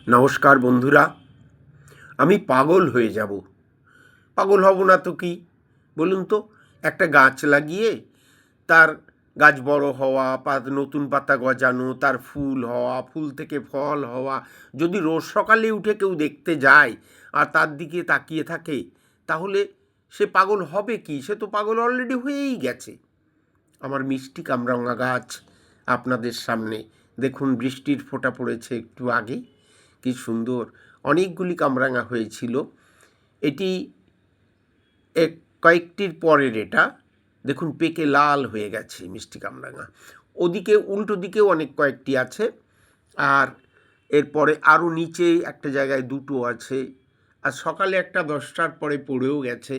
নমস্কার বন্ধুরা, আমি পাগল হয়ে যাব। পাগল হব না তো কি বলুন তো? একটা গাছ লাগিয়ে তার গাছ বড় হওয়া, নতুন পাতা গজানো, তার ফুল হওয়া, ফুল থেকে ফল হওয়া, যদি রোজ সকালে উঠে কেউ দেখতে যায় আর তার দিকে তাকিয়ে থাকে, তাহলে সে পাগল হবে কি? সে তো পাগল অলরেডি হয়েই গেছে। আমার মিষ্টি কামরাঙা গাছ আপনাদের সামনে দেখুন, বৃষ্টির ফোঁটা পড়েছে একটু আগে, কি সুন্দর অনেকগুলি কামরাঙা হয়েছিল। এটি এক কয়েকটির পরের, এটা দেখুন পেকে লাল হয়ে গেছে মিষ্টি কামরাঙা। ওদিকে উল্টো দিকেও অনেক কয়েকটি আছে, আর এরপরে আরও নিচে একটা জায়গায় দুটো আছে, আর সকালে একটা 10টার পরে পড়েও গেছে।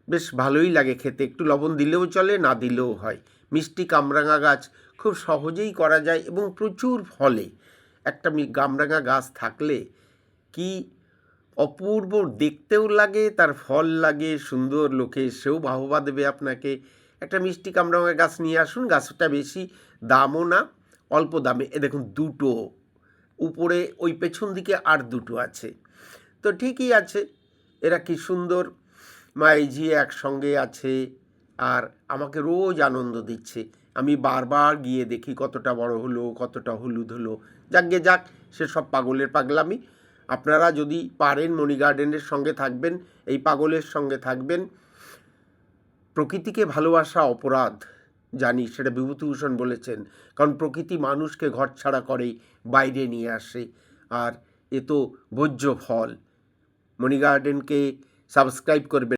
বেশ ভালোই লাগে খেতে, একটু লবণ দিলেও চলে, না দিলেও হয়। মিষ্টি কামরাঙা গাছ খুব সহজেই করা যায় এবং প্রচুর ফলে। একটা কামরাঙা গাছ থাকলে কি অপূর্ব দেখতেও লাগে, তার ফল লাগে সুন্দর, লোকে এসেও বাহবা দেবে আপনাকে। একটা মিষ্টি কামরাঙা গাছ নিয়ে আসুন, গাছটা বেশি দামও না, অল্প দামে। এ দেখুন দুটো, উপরে ওই পেছন দিকে আর দুটো আছে। তো ঠিকই আছে, এরা কি সুন্দর মাইঝিয়ে একসঙ্গে আছে আর আমাকে রোজ আনন্দ দিচ্ছে। আমি বারবার গিয়ে দেখি কতটা বড় হলো, কতটা হলুদ হলো। যাকগে যাক, সেসব পাগলের পাগলামি। আপনারা যদি পারেন মনি গার্ডেনের সঙ্গে থাকবেন, এই পাগলের সঙ্গে থাকবেন। প্রকৃতিকে ভালোবাসা অপরাধ, জানি, সেটা বিভূতিভূষণ বলেছেন। কারণ প্রকৃতি মানুষকে ঘরছাড়া করে, বাইরে নিয়ে আসে, আর এ তো ভোজ্য ফল। মনি গার্ডেনকে সাবস্ক্রাইব করবেন।